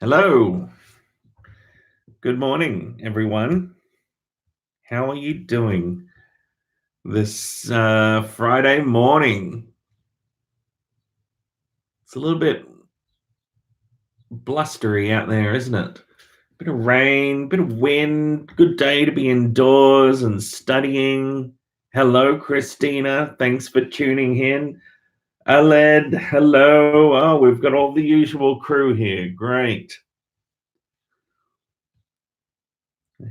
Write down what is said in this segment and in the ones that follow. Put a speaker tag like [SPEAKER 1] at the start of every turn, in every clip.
[SPEAKER 1] Hello. Good morning, everyone. How are you doing this Friday morning? It's a little bit blustery out there, isn't it? Bit of rain, bit of wind. Good day to be indoors and studying. Hello, Christina. Thanks for tuning in. Aled, hello. Oh, we've got all the usual crew here. Great.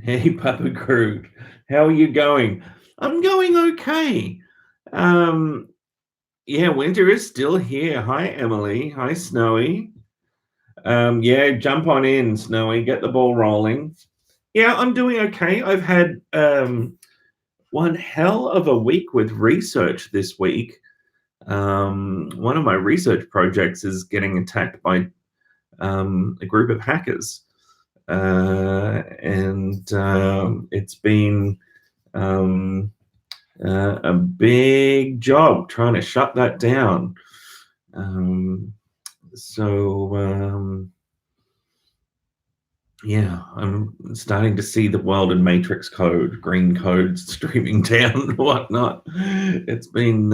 [SPEAKER 1] Hey, Papa Groot. How are you going? I'm going okay. Yeah, winter is still here. Hi, Emily. Hi, Snowy. Yeah, jump on in, Snowy. Get the ball rolling. Yeah, I'm doing okay. I've had one hell of a week with research this week. One of my research projects is getting attacked by a group of hackers. And it's been a big job trying to shut that down. Yeah, I'm starting to see the world in matrix code, green codes streaming down and whatnot. It's been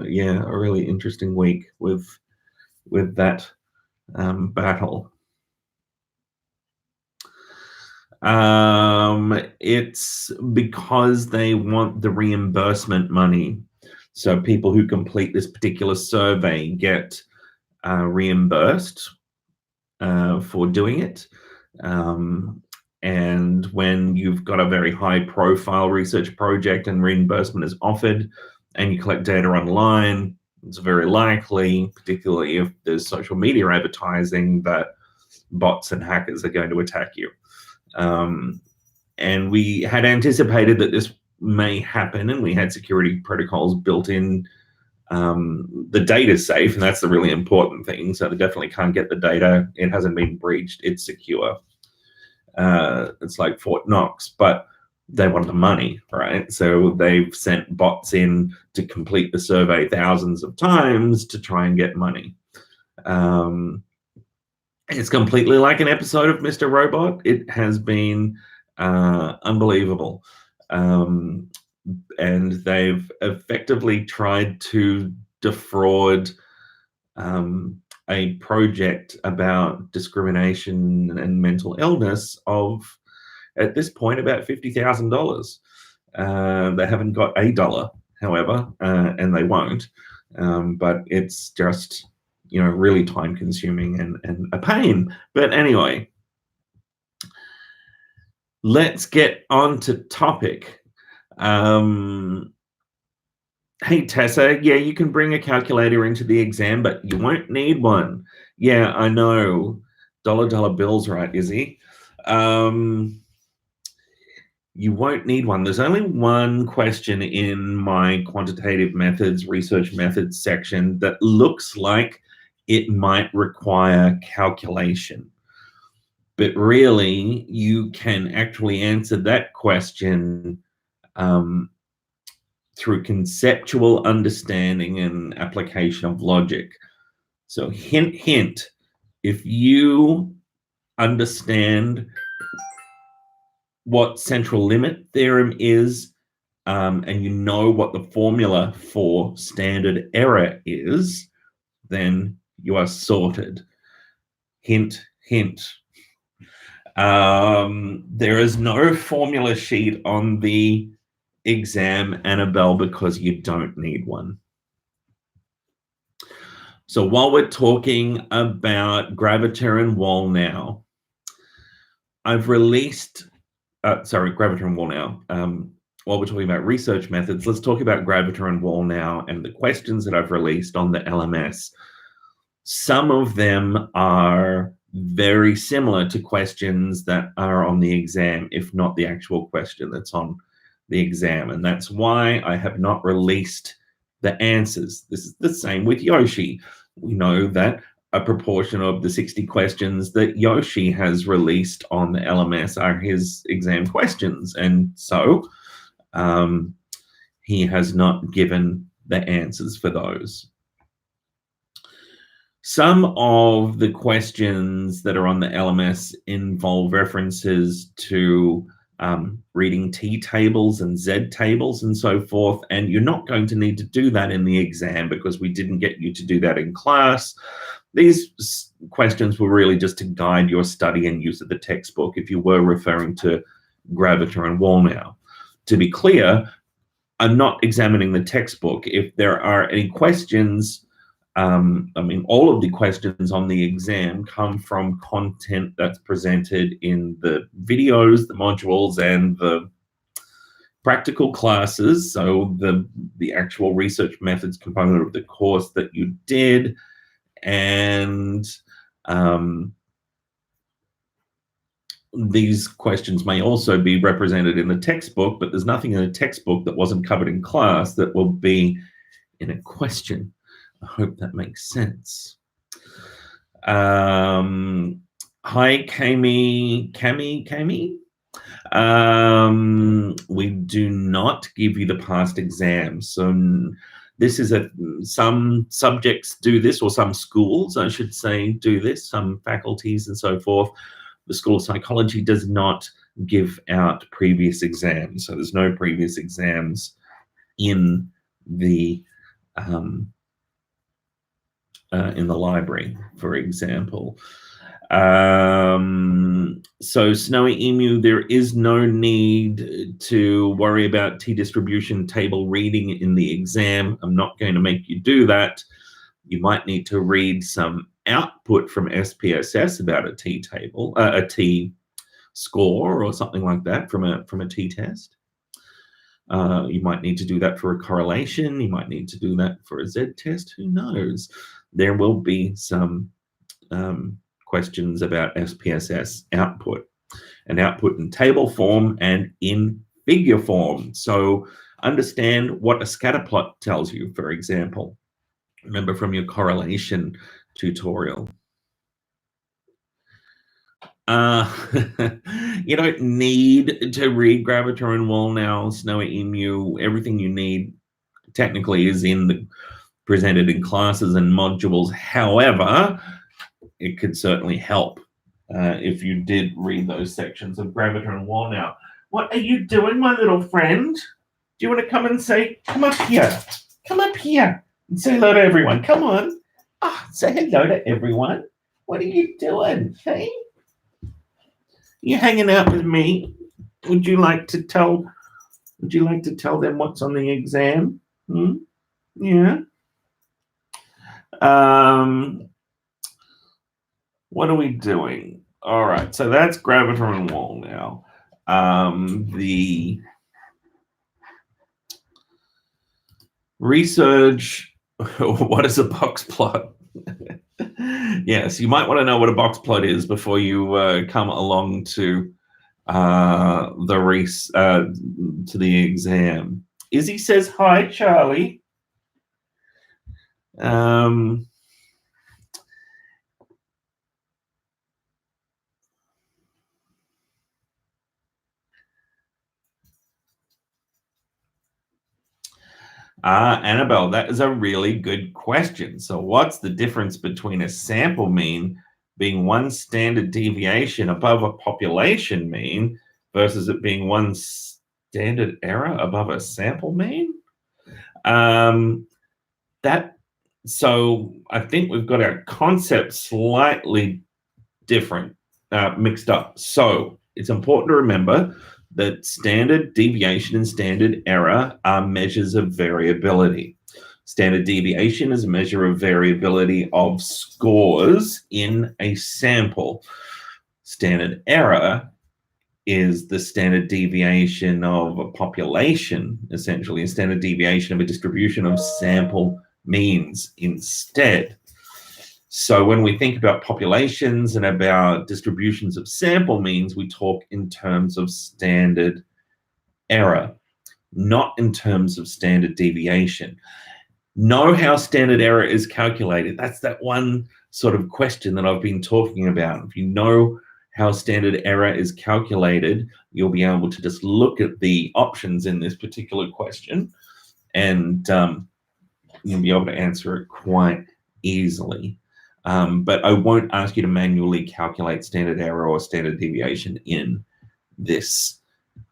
[SPEAKER 1] yeah, a really interesting week with that battle. It's because they want the reimbursement money. So people who complete this particular survey get reimbursed for doing it. And when you've got a very high profile research project and reimbursement is offered and you collect data online, it's very likely, particularly if there's social media advertising, that bots and hackers are going to attack you. And we had anticipated that this may happen, and we had security protocols built in. The data's safe, and that's the really important thing. So they definitely can't get the data. It hasn't been breached. It's secure. It's like Fort Knox, but they want the money, right? So they've sent bots in to complete the survey thousands of times to try and get money. It's completely like an episode of Mr. Robot. It has been unbelievable. And they've effectively tried to defraud a project about discrimination and mental illness of, at this point, about $50,000. They haven't got $1, however, and they won't. But it's just, really time consuming and a pain. But anyway, let's get on to topic. Hey, Tessa, yeah, you can bring a calculator into the exam, but you won't need one. Yeah, I know. Dollar bills, right, Izzy? You won't need one. There's only one question in my quantitative methods, research methods section that looks like it might require calculation. But really, you can actually answer that question through conceptual understanding and application of logic. So hint, hint, if you understand what central limit theorem is, and you know what the formula for standard error is, then you are sorted. Hint, hint. There is no formula sheet on the exam, Annabelle, because you don't need one. So while we're talking about Graviter and Wall now, I've released, Graviter and Wall now. While we're talking about research methods, let's talk about Graviter and Wall now and the questions that I've released on the LMS. Some of them are very similar to questions that are on the exam, if not the actual question that's on the exam. And that's why I have not released the answers. This is the same with Yoshi. We know that a proportion of the 60 questions that Yoshi has released on the LMS are his exam questions. And so he has not given the answers for those. Some of the questions that are on the LMS involve references to reading T tables and Z tables and so forth, and you're not going to need to do that in the exam because we didn't get you to do that in class. These questions were really just to guide your study and use of the textbook if you were referring to Graviter and Wallnow. To be clear, I'm not examining the textbook. If there are any questions, all of the questions on the exam come from content that's presented in the videos, the modules, and the practical classes. So the actual research methods component of the course that you did, and these questions may also be represented in the textbook, but there's nothing in the textbook that wasn't covered in class that will be in a question. I hope that makes sense. Hi, Cami. We do not give you the past exams. So this is some subjects do this, or some schools, I should say, do this, some faculties and so forth. The School of Psychology does not give out previous exams. So there's no previous exams in the library, for example. So Snowy Emu, there is no need to worry about T-distribution table reading in the exam. I'm not going to make you do that. You might need to read some output from SPSS about a T-table, a T-score or something like that from a T-test. You might need to do that for a correlation. You might need to do that for a Z-test. Who knows? There will be some questions about SPSS output, and output in table form and in figure form. So understand what a scatter plot tells you, for example. Remember from your correlation tutorial. You don't need to read Graviter and Wallnow, Snowy Emu. Everything you need technically is presented in classes and modules. However, it could certainly help if you did read those sections of Graviter and Wallnow. What are you doing, my little friend? Do you want to come and come up here? Come up here and say hello to everyone. Come on. Say hello to everyone. What are you doing? Hey? You hanging out with me? Would you like to tell them what's on the exam? Yeah. What are we doing? All right, so that's Graviter and Wallnow. The research, what is a box plot? Yes, you might want to know what a box plot is before you come along to the exam. Izzy says hi, Charlie. Annabelle, that is a really good question. So what's the difference between a sample mean being one standard deviation above a population mean versus it being one standard error above a sample mean? So I think we've got our concepts slightly different, mixed up. So it's important to remember that standard deviation and standard error are measures of variability. Standard deviation is a measure of variability of scores in a sample. Standard error is the standard deviation of a population, essentially, a standard deviation of a distribution of sample means instead. So when we think about populations and about distributions of sample means, we talk in terms of standard error, not in terms of standard deviation. Know how standard error is calculated. That's that one sort of question that I've been talking about. If you know how standard error is calculated, you'll be able to just look at the options in this particular question and you'll be able to answer it quite easily. but I won't ask you to manually calculate standard error or standard deviation in this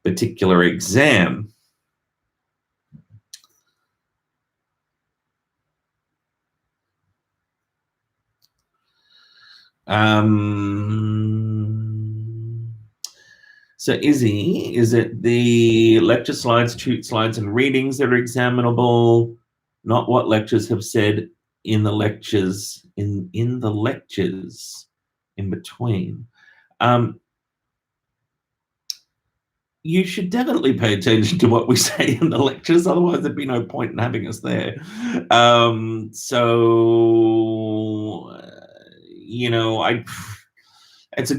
[SPEAKER 1] particular exam. So Izzy, is it the lecture slides, tute slides, and readings that are examinable, not what lectures have said in the lectures, in the lectures in between? You should definitely pay attention to what we say in the lectures, otherwise there'd be no point in having us there. You know, it's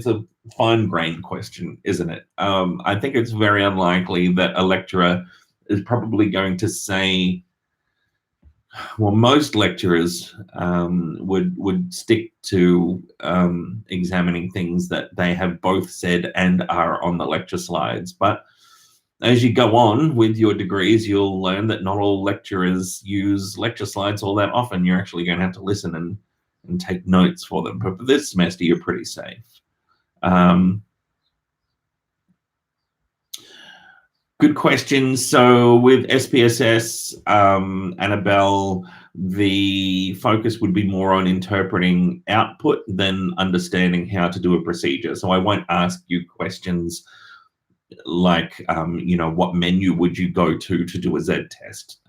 [SPEAKER 1] a fine-grained question, isn't it? I think it's very unlikely that a lecturer is probably going to say, well, most lecturers would stick to examining things that they have both said and are on the lecture slides. But as you go on with your degrees, you'll learn that not all lecturers use lecture slides all that often. You're actually going to have to listen and take notes for them. But for this semester, you're pretty safe. Good question. So with SPSS, Annabelle, the focus would be more on interpreting output than understanding how to do a procedure. So I won't ask you questions like, what menu would you go to do a Z test?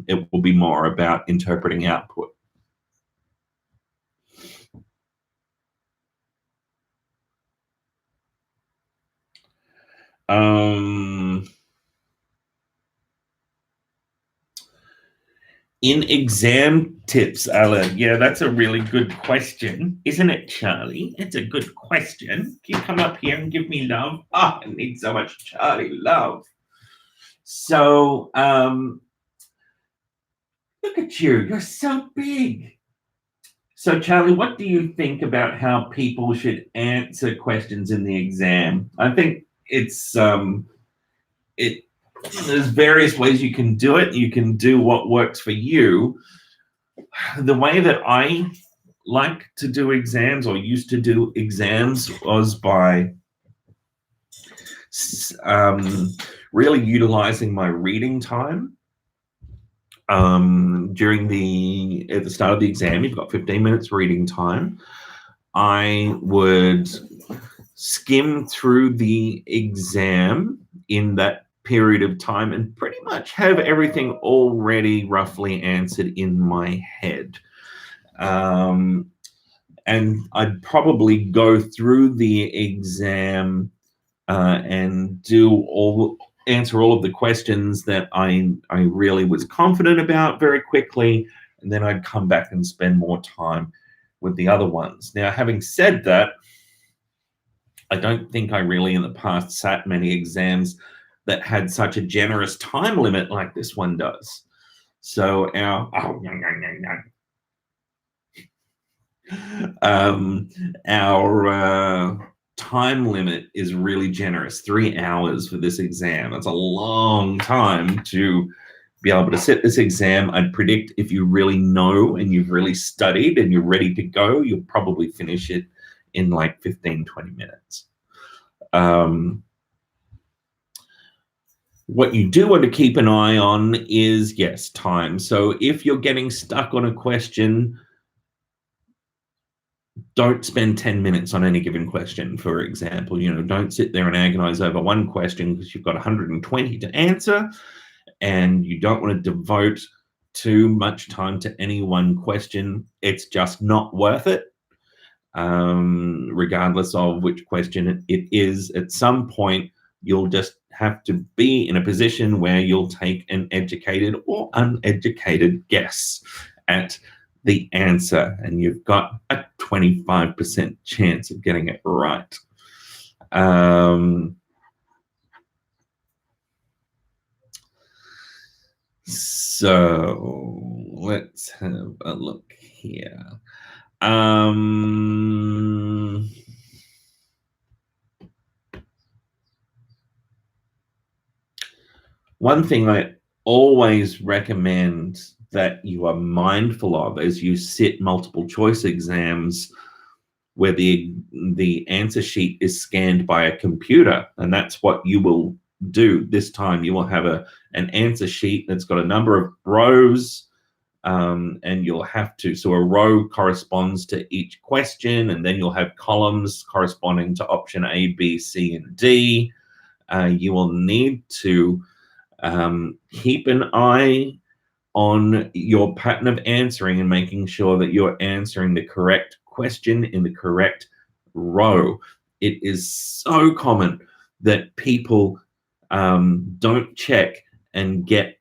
[SPEAKER 1] It will be more about interpreting output. In exam tips, Alan, yeah, that's a really good question, isn't it, Charlie? It's a good question. Can you come up here and give me love? Oh, I need so much Charlie love. So, look at you. You're so big. So, Charlie, what do you think about how people should answer questions in the exam? I think there's various ways you can do it. You can do what works for you. The way that I like to do exams, or used to do exams, was by really utilizing my reading time. At the start of the exam, you've got 15 minutes reading time. I would skim through the exam in that period of time and pretty much have everything already roughly answered in my head. And I'd probably go through the exam and answer all of the questions that I really was confident about very quickly, and then I'd come back and spend more time with the other ones. Now, having said that, I don't think I really in the past sat many exams that had such a generous time limit like this one does. So our time limit is really generous. 3 hours for this exam. That's a long time to be able to sit this exam. I'd predict if you really know and you've really studied and you're ready to go, you'll probably finish it in like 15, 20 minutes. What you do want to keep an eye on is, yes, time. So if you're getting stuck on a question, don't spend 10 minutes on any given question, for example. Don't sit there and agonize over one question because you've got 120 to answer and you don't want to devote too much time to any one question. It's just not worth it, regardless of which question it is. At some point, you'll just have to be in a position where you'll take an educated or uneducated guess at the answer, and you've got a 25% chance of getting it right. So let's have a look here. One thing I always recommend that you are mindful of as you sit multiple choice exams, where the answer sheet is scanned by a computer, and that's what you will do this time. You will have an answer sheet that's got a number of rows, and you'll have to, so a row corresponds to each question, and then you'll have columns corresponding to option A, B, C, and D. You will need to keep an eye on your pattern of answering and making sure that you're answering the correct question in the correct row. It is so common that people don't check and get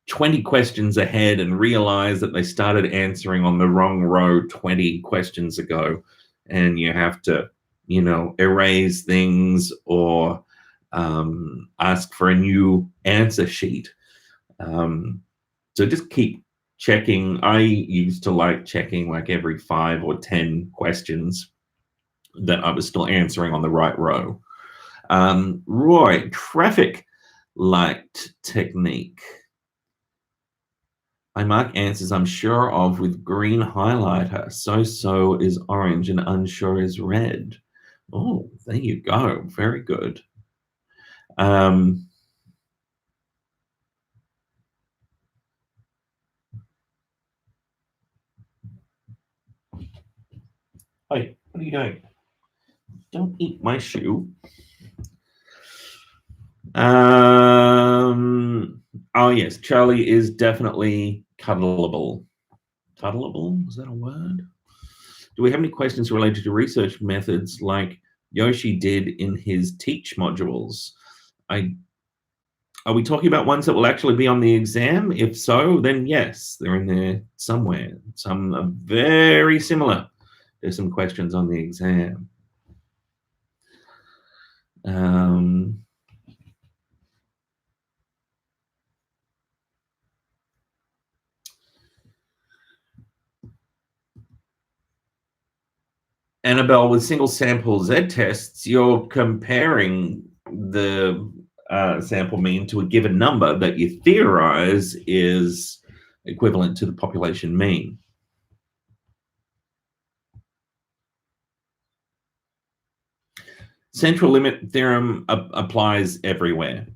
[SPEAKER 1] 20 questions ahead and realize that they started answering on the wrong row 20 questions ago, and you have to, you know, erase things or ask for a new answer sheet. So just keep checking. I used to like checking like every 5 or 10 questions that I was still answering on the right row. Roy, traffic light technique. I mark answers I'm sure of with green highlighter. So is orange and unsure is red. Oh, there you go. Very good. Hey, what are you doing? Don't eat my shoe. Oh yes, Charlie is definitely cuddleable. Cuddleable? Is that a word? Do we have any questions related to research methods like Yoshi did in his teach modules? Are we talking about ones that will actually be on the exam? If so, then yes, they're in there somewhere. Some are very similar. There's some questions on the exam. Annabelle, with single sample Z tests, you're comparing the sample mean to a given number that you theorize is equivalent to the population mean. Central limit theorem applies everywhere.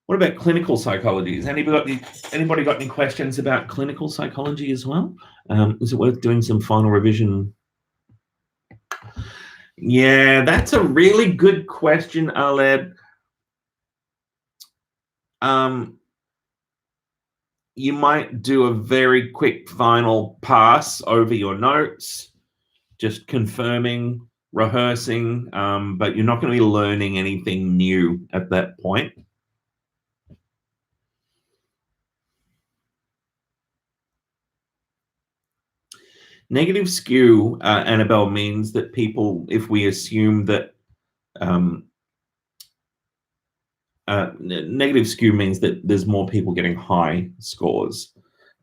[SPEAKER 1] What about clinical psychology? Has anybody got any questions about clinical psychology as well? Is it worth doing some final revision? Yeah, that's a really good question, Aled. You might do a very quick final pass over your notes, just confirming, rehearsing, but you're not going to be learning anything new at that point. Negative skew, Annabelle, means that people, if we assume that negative skew means that there's more people getting high scores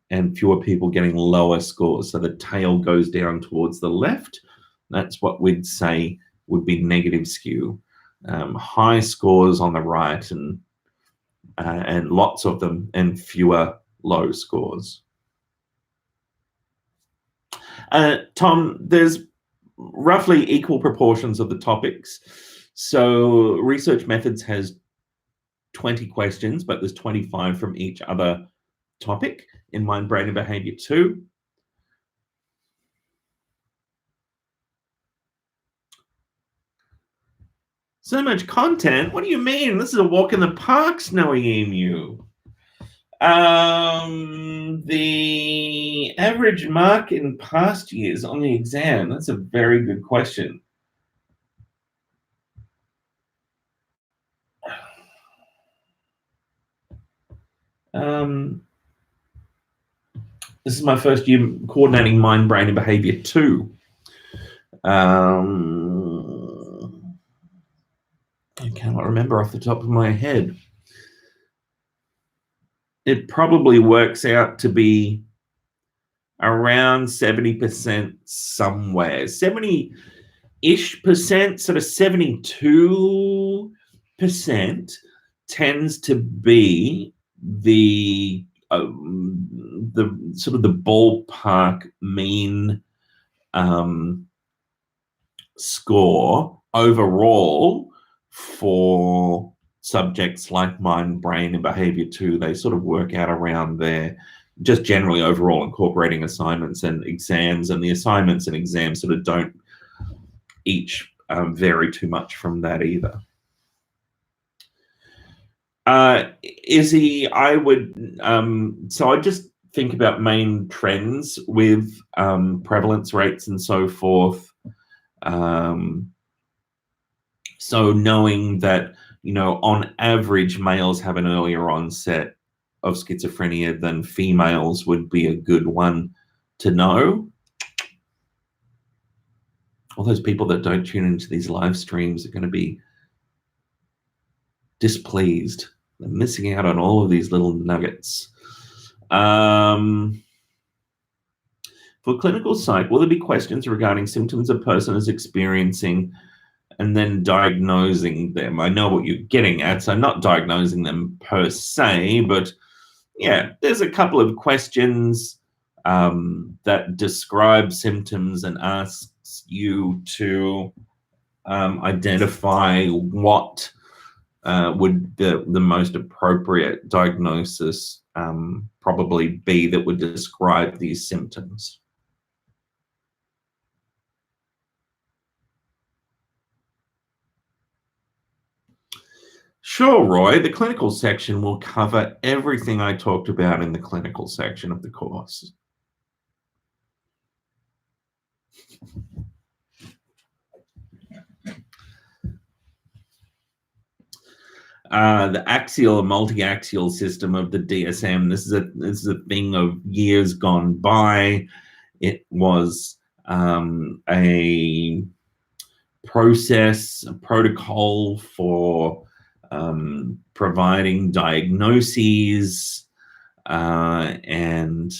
[SPEAKER 1] and fewer people getting lower scores. So the tail goes down towards the left. That's what we'd say would be negative skew. High scores on the right and lots of them, and fewer low scores. Tom, there's roughly equal proportions of the topics. So research methods has 20 questions, but there's 25 from each other topic in Mind, Brain, and Behavior 2. So much content? What do you mean? This is a walk in the park, Snowy Emu. The average mark in past years on the exam, that's a very good question. This is my first year coordinating Mind, Brain, and Behavior 2. I cannot remember off the top of my head. it probably works out to be around 70% somewhere. 70-ish percent, sort of 72% tends to be the sort of the ballpark mean score overall for subjects like mind, brain, and behavior too. They sort of work out around there, just generally overall, incorporating assignments and exams, and the assignments and exams sort of don't each vary too much from that either. Izzy, I would, so I just think about main trends with prevalence rates and so forth. So knowing that, on average, males have an earlier onset of schizophrenia than females would be a good one to know. All those people that don't tune into these live streams are going to be displeased. They're missing out on all of these little nuggets. For clinical psych, will there be questions regarding symptoms a person is experiencing and then diagnosing them? I know what you're getting at, so not diagnosing them per se, but yeah, there's a couple of questions that describe symptoms and asks you to identify what would the most appropriate diagnosis probably be that would describe these symptoms. Sure, Roy. The clinical section will cover everything I talked about in the clinical section of the course. The axial and multi-axial system of the DSM. This is a thing of years gone by. It was a process, a protocol for providing diagnoses, and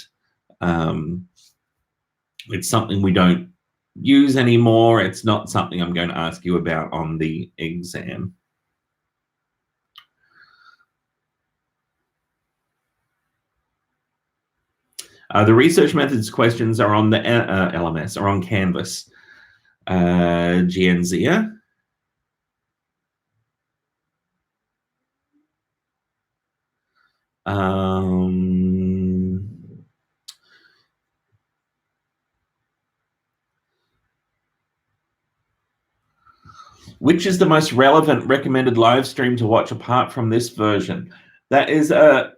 [SPEAKER 1] it's something we don't use anymore. It's not something I'm going to ask you about on the exam. The research methods questions are on the LMS, are on Canvas. Gianzia. Which is the most relevant recommended live stream to watch apart from this version? That is a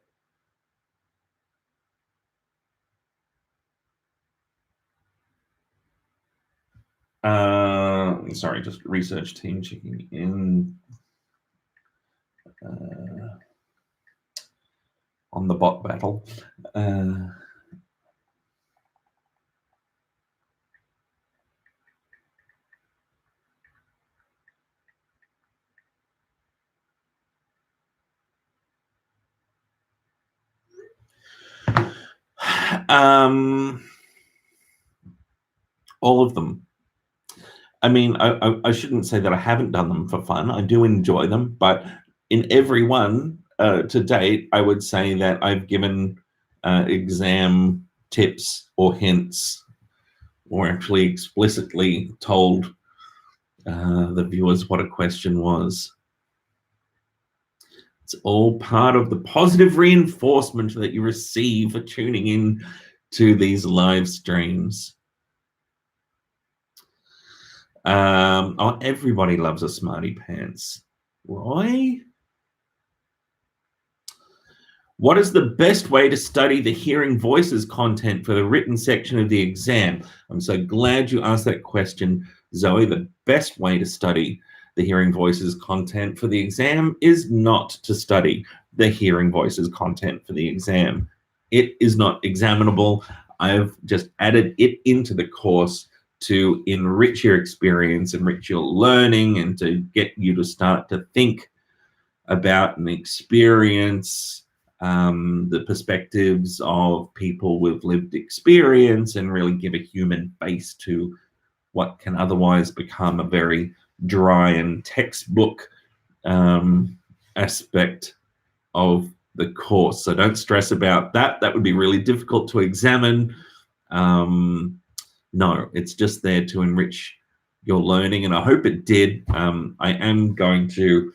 [SPEAKER 1] sorry, just research team checking in on the bot battle. All of them. I mean, I shouldn't say that I haven't done them for fun. I do enjoy them, but in every one to date, I would say that I've given exam tips or hints, or actually explicitly told the viewers what a question was. It's all part of the positive reinforcement that you receive for tuning in to these live streams. Oh, everybody loves a smarty pants. Roy? What is the best way to study the hearing voices content for the written section of the exam? I'm so glad you asked that question, Zoe. The best way to study the hearing voices content for the exam is not to study the hearing voices content for the exam. It is not examinable. I've just added it into the course to enrich your experience, enrich your learning, and to get you to start to think about and experience the perspectives of people with lived experience and really give a human face to what can otherwise become a very dry and textbook aspect of the course. So don't stress about that. That would be really difficult to examine. No, it's just there to enrich your learning, and I hope it did. I am going to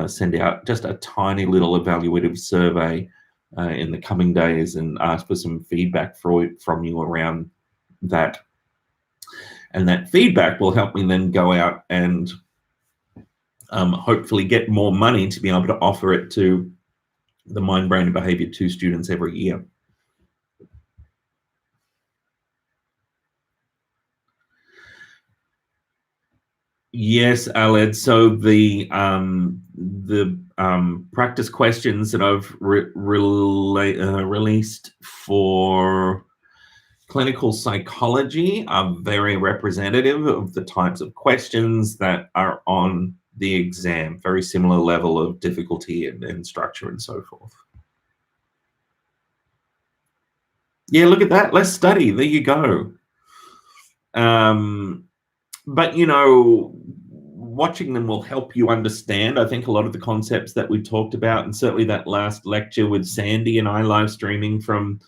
[SPEAKER 1] send out just a tiny little evaluative survey in the coming days and ask for some feedback from you around that. And that feedback will help me then go out and hopefully get more money to be able to offer it to the Mind, Brain and Behavior 2 students every year. Yes, Aled. So the practice questions that I've released for clinical psychology are very representative of the types of questions that are on the exam. Very similar level of difficulty and structure and so forth. Yeah, look at that. Let's study. There you go. But, you know, watching them will help you understand, I think, a lot of the concepts that we talked about, and certainly that last lecture with Sandy and I live streaming from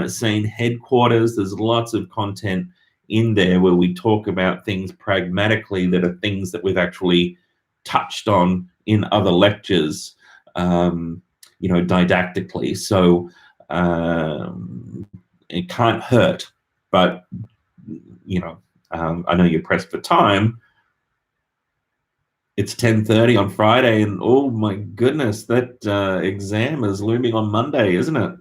[SPEAKER 1] Sane headquarters. There's lots of content in there where we talk about things pragmatically that are things that we've actually touched on in other lectures, you know, didactically. So it can't hurt, but, you know, I know you're pressed for time. It's 10:30 on Friday, and oh my goodness, that exam is looming on Monday, isn't it?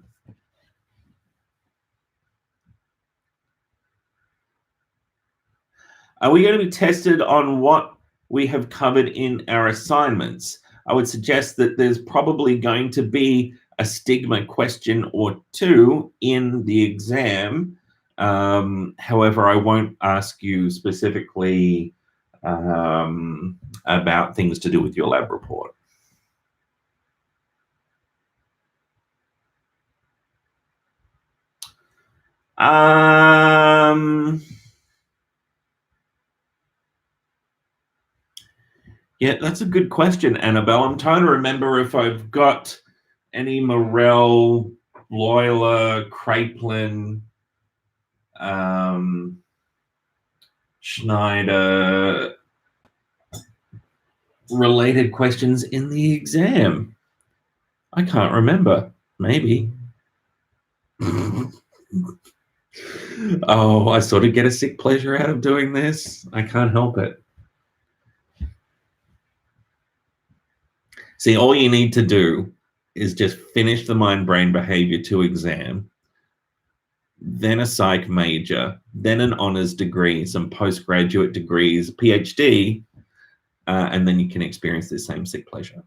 [SPEAKER 1] Are we going to be tested on what we have covered in our assignments? I would suggest that there's probably going to be a stigma question or two in the exam. However, I won't ask you specifically about things to do with your lab report. Yeah, that's a good question, Annabelle. I'm trying to remember if I've got any Morel, Loyola, Kraepelin, Schneider related questions in the exam. I can't remember. Maybe. Oh, I sort of get a sick pleasure out of doing this. I can't help it. See, all you need to do is just finish the Mind Brain Behavior 2 exam, then a psych major, then an honors degree, some postgraduate degrees, PhD, and then you can experience this same sick pleasure.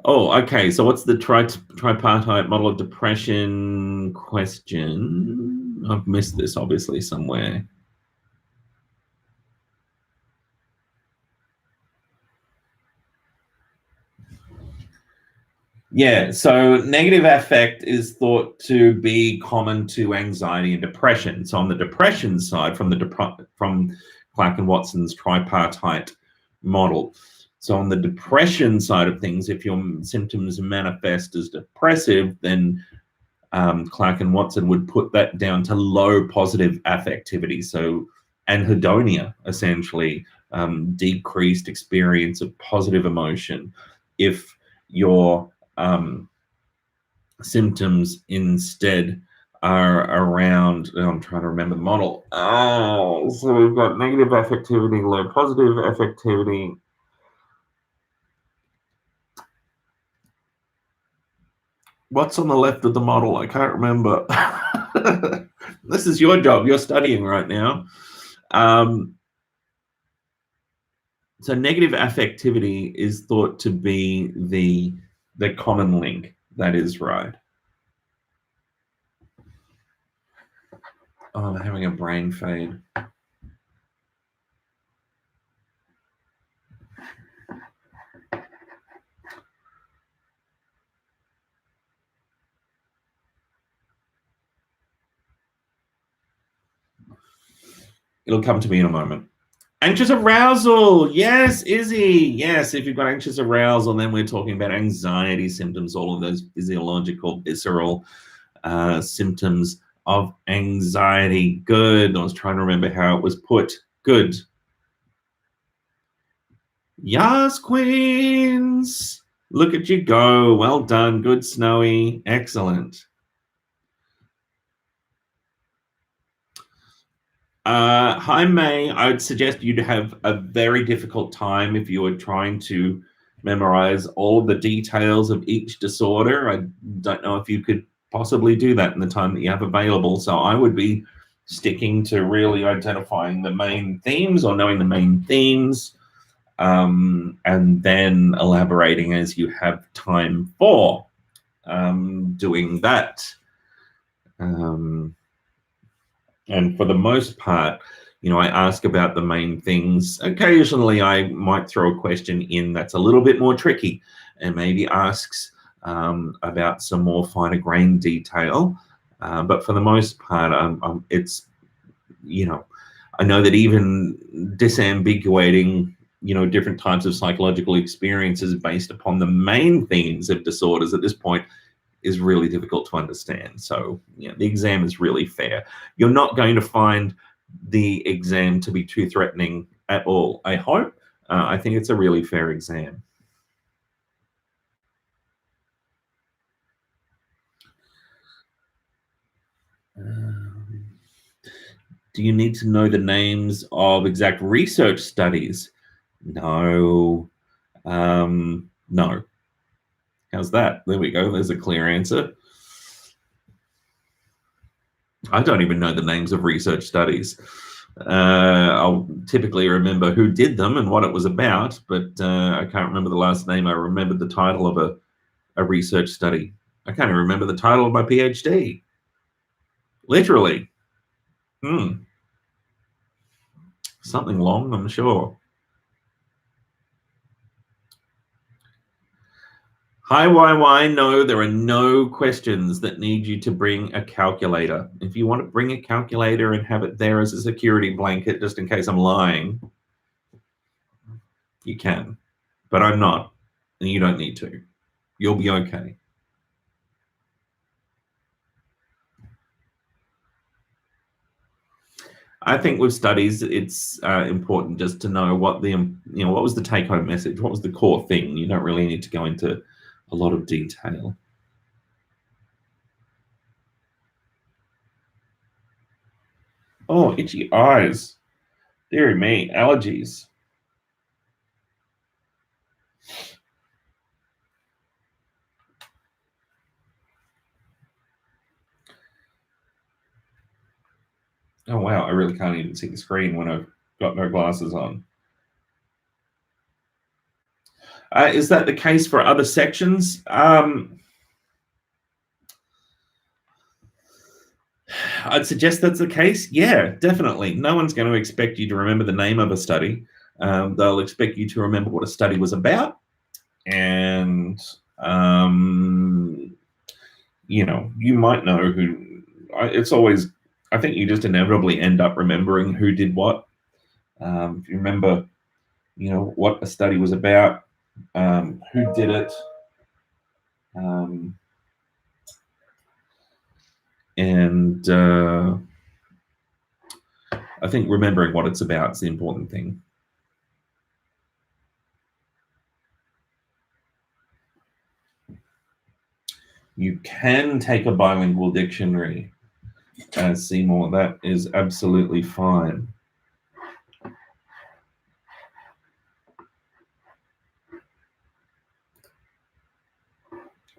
[SPEAKER 1] Oh, okay. So what's the tripartite model of depression question? I've missed this, obviously, somewhere. Yeah, so negative affect is thought to be common to anxiety and depression. So on the depression side, from Clark and Watson's tripartite model. So on the depression side of things, if your symptoms manifest as depressive, then Clark and Watson would put that down to low positive affectivity. So anhedonia, essentially, decreased experience of positive emotion. If your symptoms instead are around, I'm trying to remember the model. Oh, so we've got negative affectivity, low positive affectivity. What's on the left of the model? I can't remember. This is your job. You're studying right now. So negative affectivity is thought to be the common link. That is right. Oh, I'm having a brain fade. It'll come to me in a moment. Anxious arousal. Yes, Izzy. Yes, if you've got anxious arousal, then we're talking about anxiety symptoms, all of those physiological, visceral symptoms of anxiety. Good. I was trying to remember how it was put. Good. Yas, Queens. Look at you go. Well done. Good, Snowy. Excellent. Hi, May. I would suggest you'd have a very difficult time if you were trying to memorize all the details of each disorder. I don't know if you could possibly do that in the time that you have available. So I would be sticking to really identifying the main themes or knowing the main themes, and then elaborating as you have time for doing that. And for the most part, I ask about the main things. Occasionally, I might throw a question in that's a little bit more tricky and maybe asks about some more finer grain detail. But for the most part, it's, I know that even disambiguating, different types of psychological experiences based upon the main themes of disorders at this point is really difficult to understand. So the exam is really fair. You're not going to find the exam to be too threatening at all, I hope. I think it's a really fair exam. Do you need to know the names of exact research studies? No. No. How's that? There we go. There's a clear answer. I don't even know the names of research studies. I'll typically remember who did them and what it was about, but I can't remember the last name. I remembered the title of a research study. I can't even remember the title of my PhD. Literally. Something long, I'm sure. Hi, YY. No, there are no questions that need you to bring a calculator. If you want to bring a calculator and have it there as a security blanket, just in case I'm lying, you can. But I'm not, and you don't need to. You'll be okay. I think with studies, it's important just to know what what was the take-home message, what was the core thing. You don't really need to go into a lot of detail. Oh, itchy eyes. Dear me, allergies. Oh, wow, I really can't even see the screen when I've got no glasses on. Is that the case for other sections? I'd suggest that's the case. Yeah, definitely. No one's going to expect you to remember the name of a study. They'll expect you to remember what a study was about. And, you might know who. It's always, I think you just inevitably end up remembering who did what. If you remember, what a study was about, who did it, and I think remembering what it's about is the important thing. You can take a bilingual dictionary, Seymour. That is absolutely fine.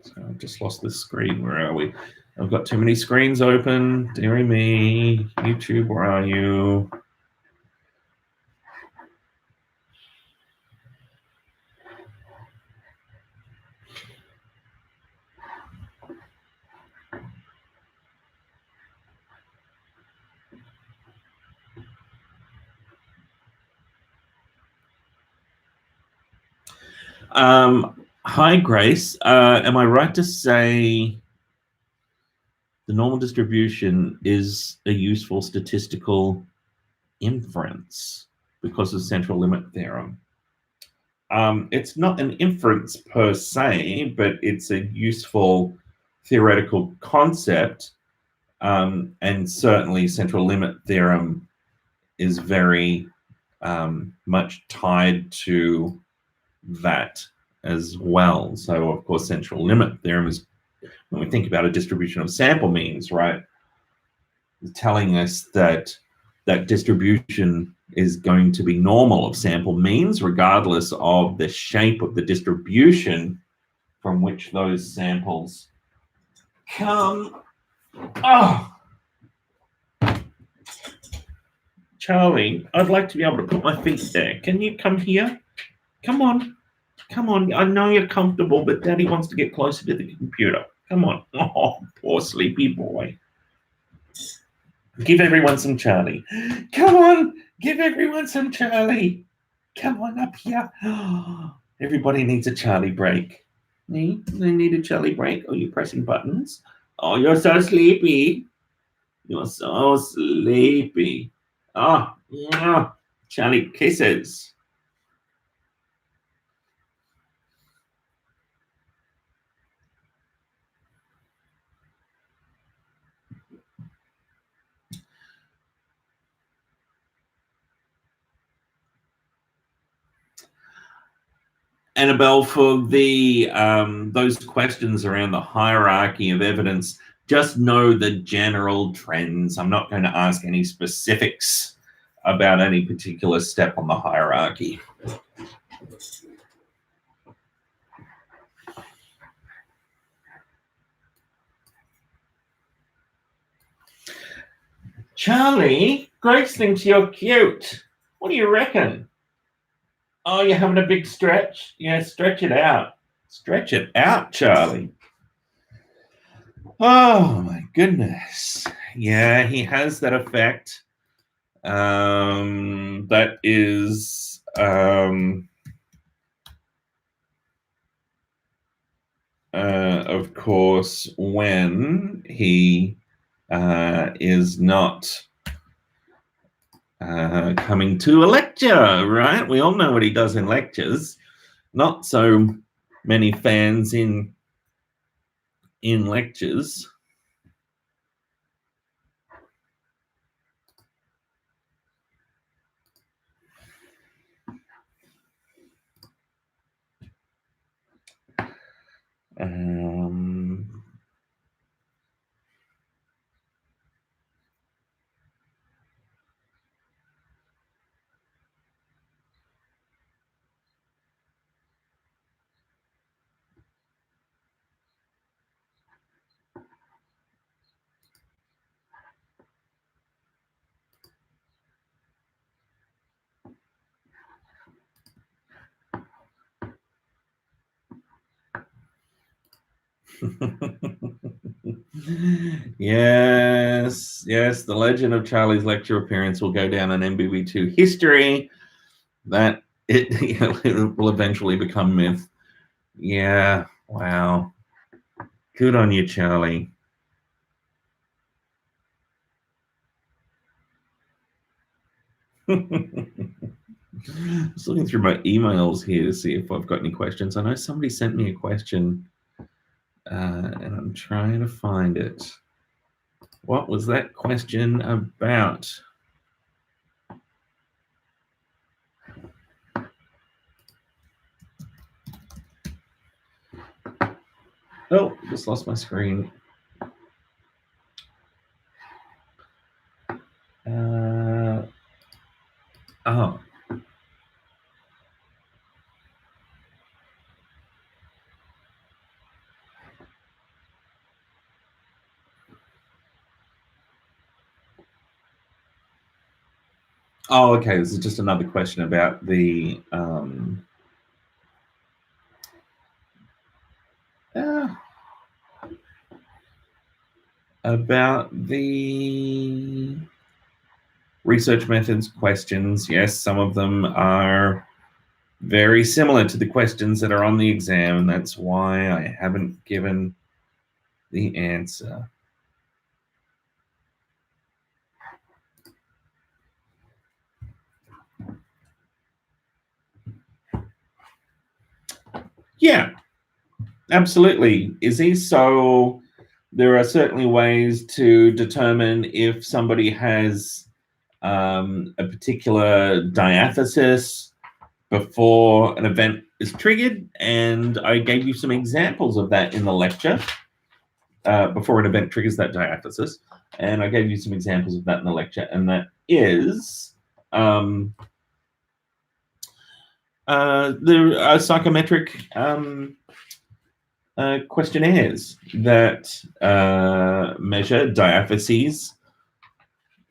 [SPEAKER 1] So I've just lost this screen. Where are we? I've got too many screens open. Deary me. YouTube, where are you? Hi, Grace. Am I right to say the normal distribution is a useful statistical inference because of central limit theorem. It's not an inference per se, but it's a useful theoretical concept. And certainly central limit theorem is very much tied to that as well. So of course, central limit theorem is, when we think about a distribution of sample means, right, telling us that that distribution is going to be normal of sample means regardless of the shape of the distribution from which those samples come. Oh, Charlie, I'd like to be able to put my feet there. Can you come here? Come on. Come on. I know you're comfortable, but Daddy wants to get closer to the computer. Come on. Oh, poor sleepy boy. Give everyone some Charlie. Come on. Give everyone some Charlie. Come on up here. Everybody needs a Charlie break. They need a Charlie break. Oh, you're pressing buttons. Oh, you're so sleepy. You're so sleepy. Oh, yeah. Charlie kisses. Annabelle, for the those questions around the hierarchy of evidence, just know the general trends. I'm not going to ask any specifics about any particular step on the hierarchy. Charlie, Grace thinks you're cute. What do you reckon? Oh, you're having a big stretch? Yeah, stretch it out. Stretch it out, Charlie. Oh, my goodness. Yeah, he has that effect. That is of course, when he is not coming to a lecture, right? We all know what he does in lectures. Not so many fans in lectures. Yes, the legend of Charlie's lecture appearance will go down in MBB2 history. That it will eventually become myth. Yeah, wow. Good on you, Charlie. Just looking through my emails here to see if I've got any questions. I know somebody sent me a question, and I'm trying to find it. What was that question about? Oh, just lost my screen. Oh. Oh, okay. This is just another question about the research methods questions. Yes, some of them are very similar to the questions that are on the exam, and that's why I haven't given the answer. Yeah, absolutely, Izzy. So there are certainly ways to determine if somebody has a particular diathesis before an event is triggered, and I gave you some examples of that in the lecture. Before an event triggers that diathesis, and I gave you some examples of that in the lecture, and that is the psychometric questionnaires that measure diatheses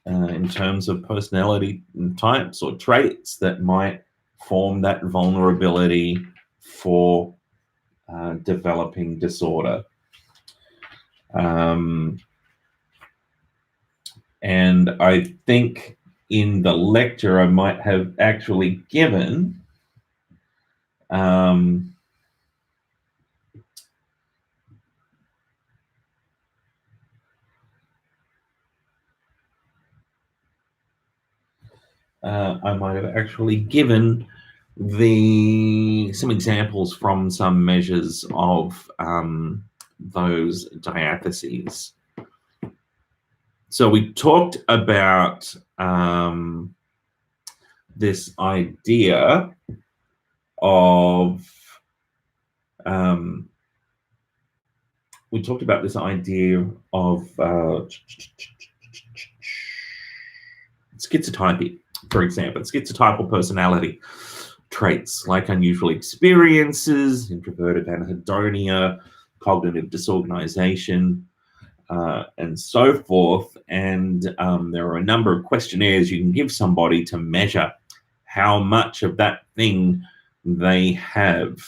[SPEAKER 1] in terms of personality types or traits that might form that vulnerability for developing disorder. And I think in the lecture I might have actually given I might have actually given some examples from some measures of those diatheses. So we talked about this idea of schizotypy, for example, schizotypal personality traits like unusual experiences, introverted anhedonia, cognitive disorganization, and so forth. And there are a number of questionnaires you can give somebody to measure how much of that thing they have.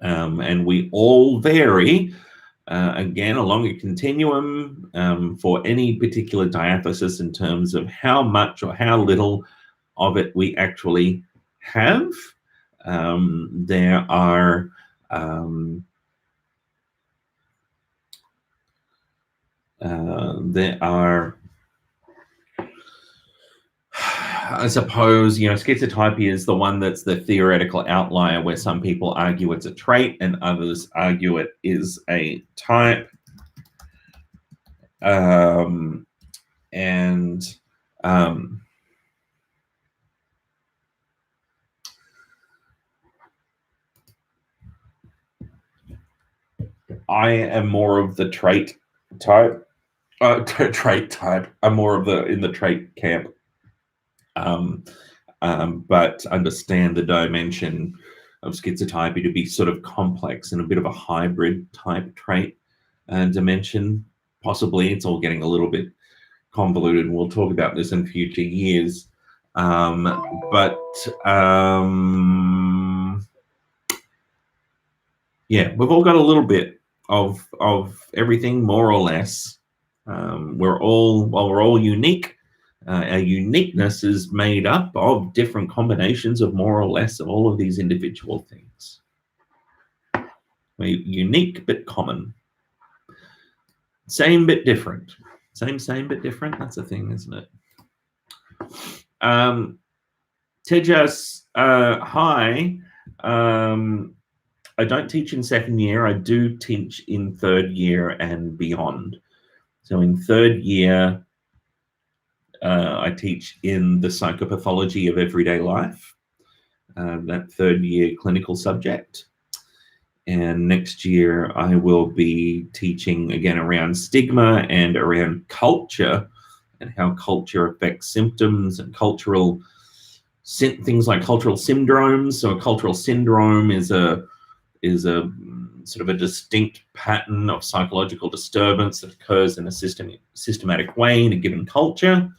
[SPEAKER 1] And we all vary, again, along a continuum for any particular diathesis in terms of how much or how little of it we actually have. There are I suppose, schizotypy is the one that's the theoretical outlier where some people argue it's a trait and others argue it is a type. I am more of the trait type. I'm more of in the trait camp. But understand the dimension of schizotypy to be sort of complex and a bit of a hybrid type trait dimension. Possibly it's all getting a little bit convoluted, and we'll talk about this in future years. Yeah, we've all got a little bit of everything, more or less. We're all unique. Our uniqueness is made up of different combinations of more or less of all of these individual things. We're unique but common. Same but different. Same but different. That's a thing, isn't it? Tejas, hi. I don't teach in second year. I do teach in third year and beyond. So in third year, I teach in the psychopathology of everyday life, that third year clinical subject. And next year, I will be teaching again around stigma and around culture and how culture affects symptoms and cultural things like cultural syndromes. So a cultural syndrome is a sort of a distinct pattern of psychological disturbance that occurs in a systematic way in a given culture,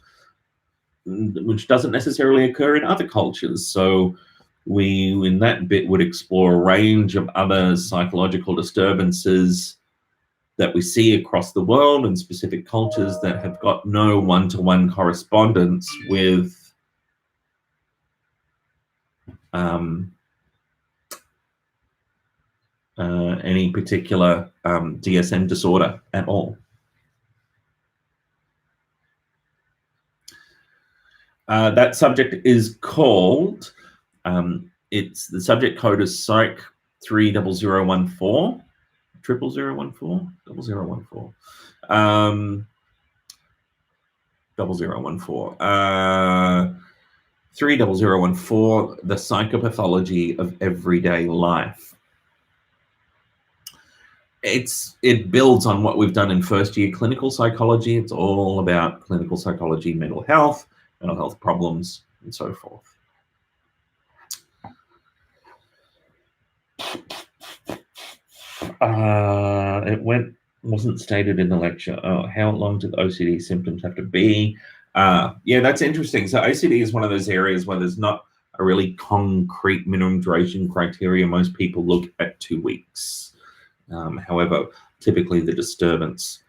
[SPEAKER 1] which doesn't necessarily occur in other cultures. So we, in that bit, would explore a range of other psychological disturbances that we see across the world in specific cultures that have got no one-to-one correspondence with any particular DSM disorder at all. That subject is called It's the subject code is Psych 30014, 0014, 0014, 0014, 30014, the psychopathology of everyday life. It builds on what we've done in first year clinical psychology. It's all about clinical psychology, mental health problems, and so forth. Wasn't stated in the lecture. Oh, how long do the OCD symptoms have to be? Yeah, that's interesting. So OCD is one of those areas where there's not a really concrete minimum duration criteria. Most people look at 2 weeks. However, typically the disturbance,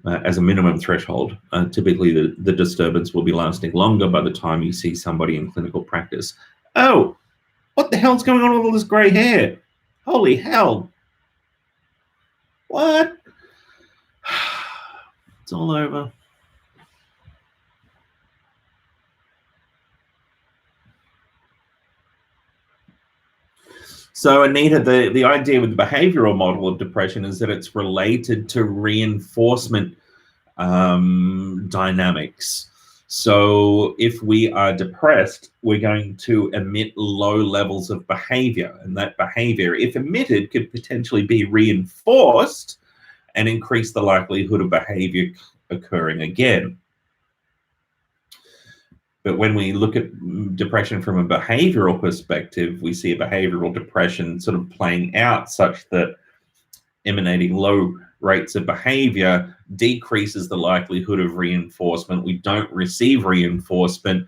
[SPEAKER 1] as a minimum threshold, typically the disturbance will be lasting longer by the time you see somebody in clinical practice. Oh, what the hell's going on with all this gray hair? Holy hell. What? It's all over. So, Anita, the idea with the behavioral model of depression is that it's related to reinforcement dynamics. So if we are depressed, we're going to emit low levels of behavior, and that behavior, if emitted, could potentially be reinforced and increase the likelihood of behavior occurring again. But when we look at depression from a behavioral perspective, we see a behavioral depression sort of playing out such that emanating low rates of behavior decreases the likelihood of reinforcement. We don't receive reinforcement.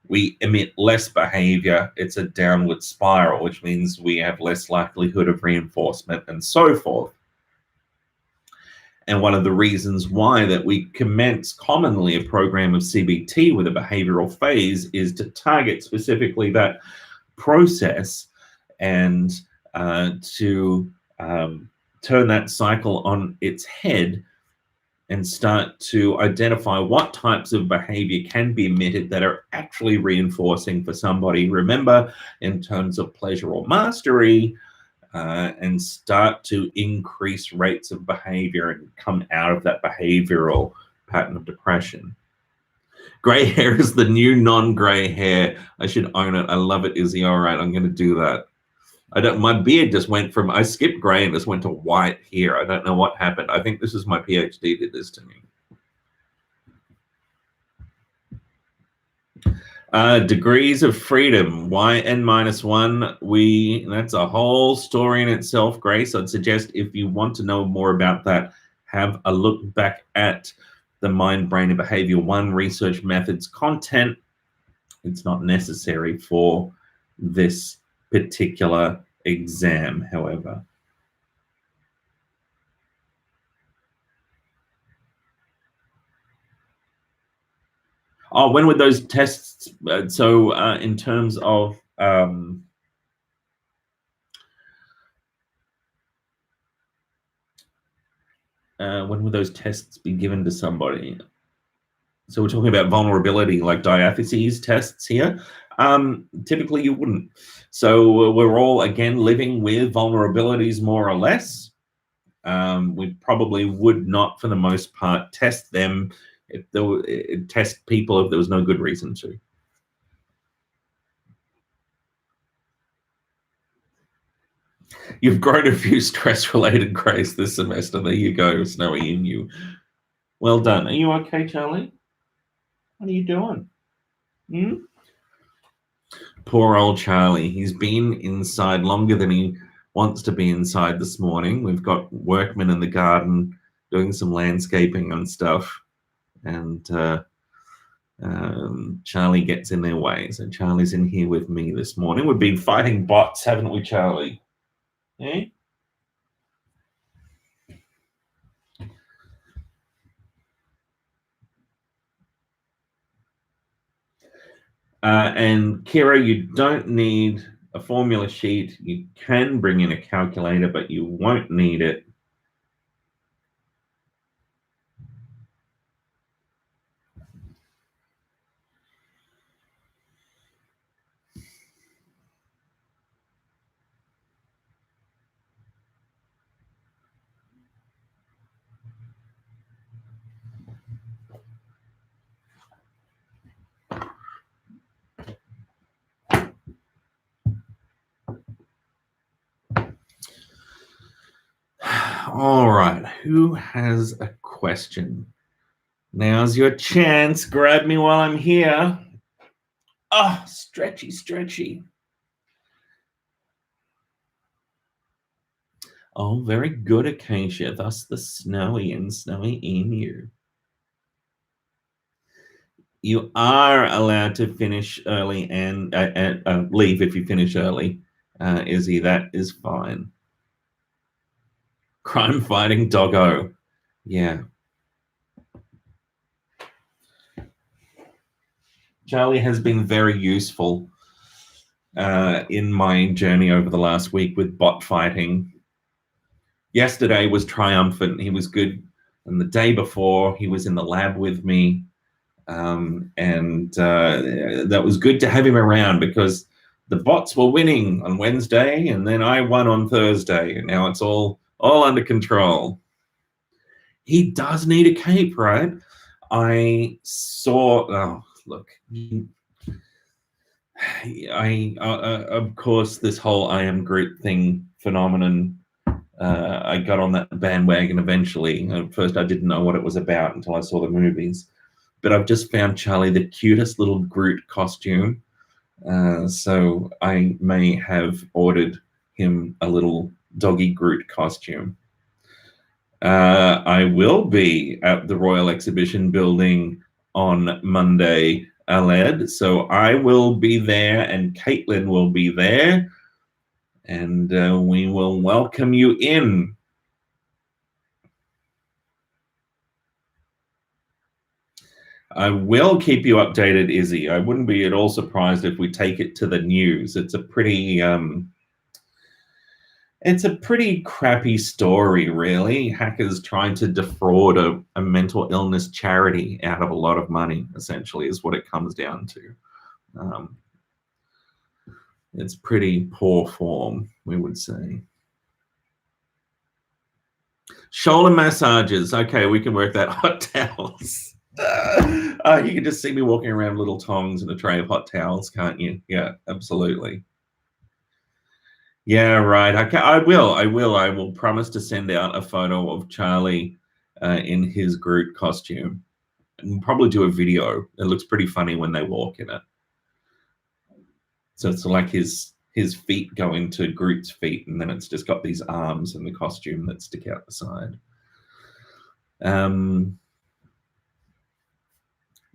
[SPEAKER 1] We emit less behavior. It's a downward spiral, which means we have less likelihood of reinforcement and so forth. And one of the reasons why that we commence commonly a program of CBT with a behavioral phase is to target specifically that process and to turn that cycle on its head and start to identify what types of behavior can be emitted that are actually reinforcing for somebody. Remember, in terms of pleasure or mastery, and start to increase rates of behavior and come out of that behavioral pattern of depression. Gray hair is the new non-gray hair. I should own it. I love it, Izzy. All right, I'm going to do that. My beard just went from, I skipped gray and just went to white here. I don't know what happened. I think this is my PhD did this to me. Degrees of freedom, yn-1. That's a whole story in itself, Grace. I'd suggest if you want to know more about that, have a look back at the Mind, Brain, and Behavior 1 research methods content. It's not necessary for this particular exam, however. Oh, when would those tests? In terms of when would those tests be given to somebody? So we're talking about vulnerability, like diatheses tests here. Typically, you wouldn't. So we're all, again, living with vulnerabilities more or less. We probably would not, for the most part, test them if there were, test people if there was no good reason to. You've grown a few stress-related grays this semester. There you go, Snowy in you. Well done. Are you okay, Charlie? What are you doing? Poor old Charlie. He's been inside longer than he wants to be inside this morning. We've got workmen in the garden doing some landscaping and stuff. And Charlie gets in their way. So Charlie's in here with me this morning. We've been fighting bots, haven't we, Charlie? Eh? And Kira, you don't need a formula sheet. You can bring in a calculator, but you won't need it. All right, who has a question? Now's your chance. Grab me while I'm here. Oh, stretchy, stretchy. Oh, very good, Acacia. Thus the snowy and snowy emu. You are allowed to finish early and leave if you finish early, Izzy. That is fine. Crime fighting doggo. Yeah. Charlie has been very useful in my journey over the last week with bot fighting. Yesterday was triumphant. He was good. And the day before, he was in the lab with me. And that was good to have him around because the bots were winning on Wednesday and then I won on Thursday. And now it's all under control. He does need a cape, right? I saw, oh, look. Of course, this whole I am Groot thing phenomenon, I got on that bandwagon eventually. At first, I didn't know what it was about until I saw the movies. But I've just found Charlie the cutest little Groot costume. So I may have ordered him a little doggy Groot costume. I will be at the Royal Exhibition Building on Monday, Aled. So I will be there and Caitlin will be there. And we will welcome you in. I will keep you updated, Izzy. I wouldn't be at all surprised if we take it to the news. It's a pretty crappy story, really. Hackers trying to defraud a mental illness charity out of a lot of money, essentially, is what it comes down to. It's pretty poor form, we would say. Shoulder massages. Okay, we can work that. Hot towels. You can just see me walking around with little tongs and a tray of hot towels, can't you? Yeah, absolutely. Yeah, right. I will promise to send out a photo of Charlie in his Groot costume and probably do a video. It looks pretty funny when they walk in it. So it's like his feet go into Groot's feet, and then it's just got these arms and the costume that stick out the side.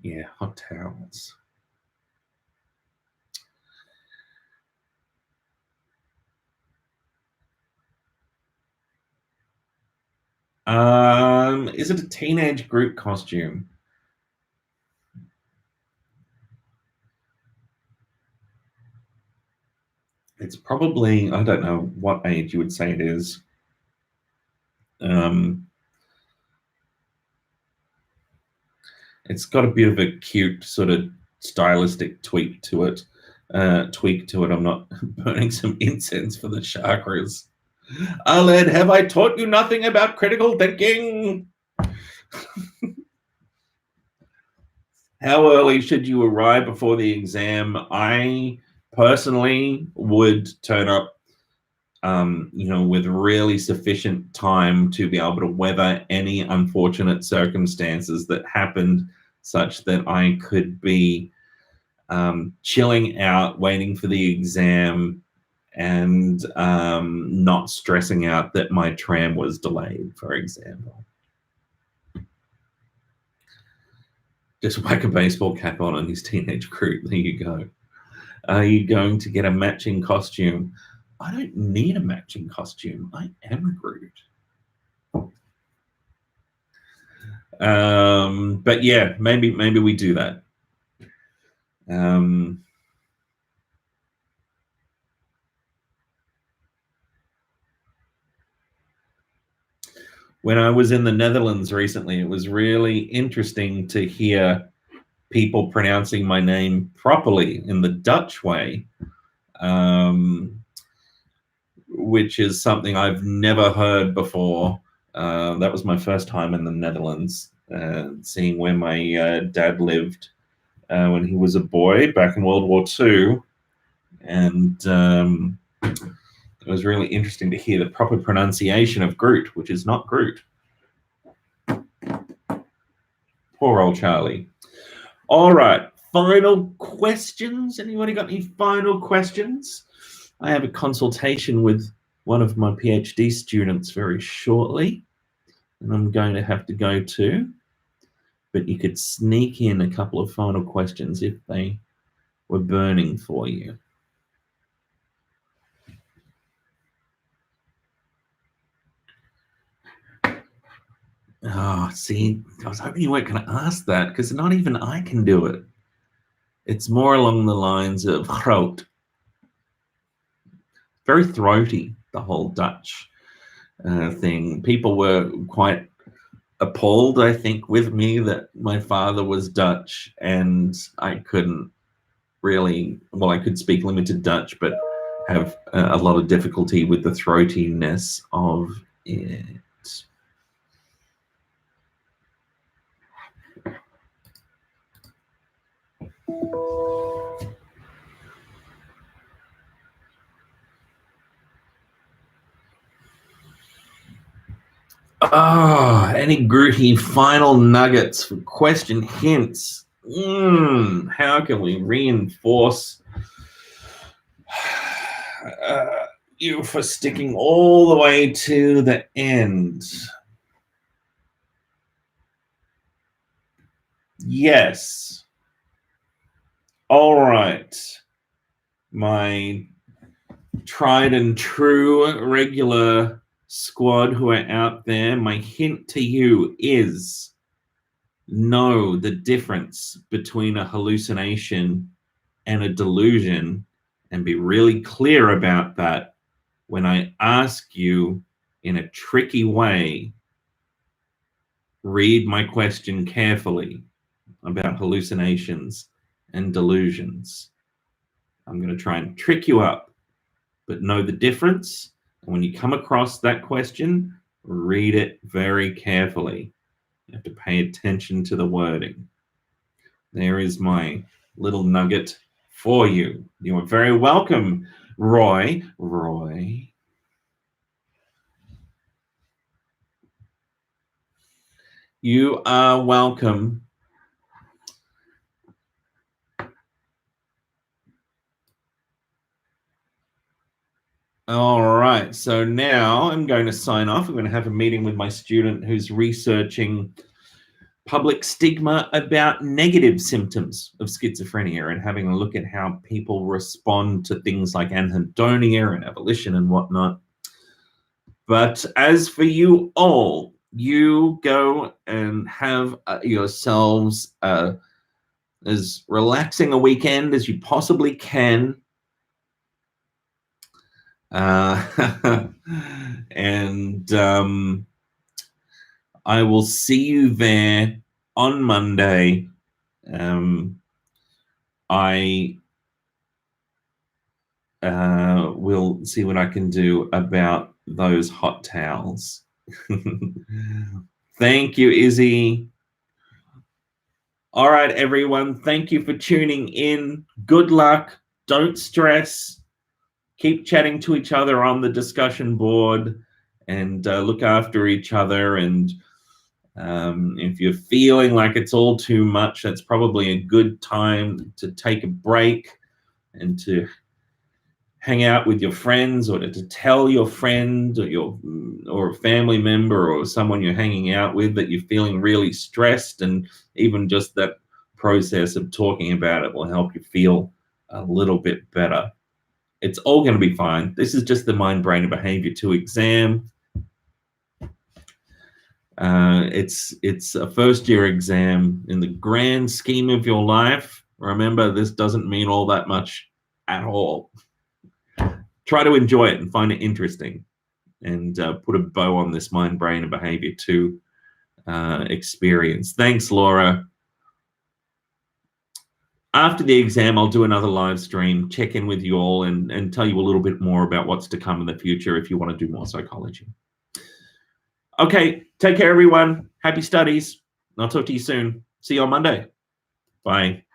[SPEAKER 1] Yeah, hot towels. Is it a teenage Groot costume? It's probably, I don't know what age you would say it is. It's got a bit of a cute sort of stylistic tweak to it. I'm not burning some incense for the chakras. Aled, have I taught you nothing about critical thinking? How early should you arrive before the exam? I personally would turn up with really sufficient time to be able to weather any unfortunate circumstances that happened, such that I could be chilling out, waiting for the exam, and not stressing out that my tram was delayed, for example. Just whack a baseball cap on and his teenage Groot. There you go. Are you going to get a matching costume? I don't need a matching costume. I am Groot. But yeah, maybe we do that. When I was in the Netherlands recently, it was really interesting to hear people pronouncing my name properly in the Dutch way, which is something I've never heard before. That was my first time in the Netherlands, seeing where my dad lived when he was a boy back in World War II. And it was really interesting to hear the proper pronunciation of Groot, which is not Groot. Poor old Charlie. All right, final questions. Anybody got any final questions? I have a consultation with one of my PhD students very shortly, and I'm going to have to go to. But you could sneak in a couple of final questions if they were burning for you. Oh, see, I was hoping you weren't going to ask that because not even I can do it. It's more along the lines of throat. Very throaty, the whole Dutch thing. People were quite appalled, I think, with me that my father was Dutch and I couldn't really, well, I could speak limited Dutch, but have a lot of difficulty with the throatiness of it. Oh, any Grooty final nuggets for question hints? How can we reinforce you for sticking all the way to the end? Yes. All right. My tried and true regular squad who are out there, my hint to you is know the difference between a hallucination and a delusion and be really clear about that when I ask you in a tricky way. Read my question carefully about hallucinations and delusions. I'm going to try and trick you up, but know the difference. And when you come across that question, read it very carefully. You have to pay attention to the wording. There is my little nugget for you. You are very welcome, Roy. Roy. You are welcome. All right, so now I'm going to sign off. I'm going to have a meeting with my student who's researching public stigma about negative symptoms of schizophrenia and having a look at how people respond to things like anhedonia and abolition and whatnot. But as for you all, you go and have yourselves as relaxing a weekend as you possibly can. And I will see you there on Monday. I will see what I can do about those hot towels. Thank you, Izzy. All right, everyone. Thank you for tuning in. Good luck. Don't stress. Keep chatting to each other on the discussion board and look after each other. And if you're feeling like it's all too much, that's probably a good time to take a break and to hang out with your friends, or to tell your friend or a family member or someone you're hanging out with that you're feeling really stressed. And even just that process of talking about it will help you feel a little bit better. It's all going to be fine. This is just the Mind, Brain, and Behavior 2 exam. It's a first-year exam in the grand scheme of your life. Remember, this doesn't mean all that much at all. Try to enjoy it and find it interesting, and put a bow on this Mind, Brain, and Behavior 2 experience. Thanks, Laura. After the exam, I'll do another live stream, check in with you all, and tell you a little bit more about what's to come in the future if you want to do more psychology. Okay, take care, everyone. Happy studies. I'll talk to you soon. See you on Monday. Bye.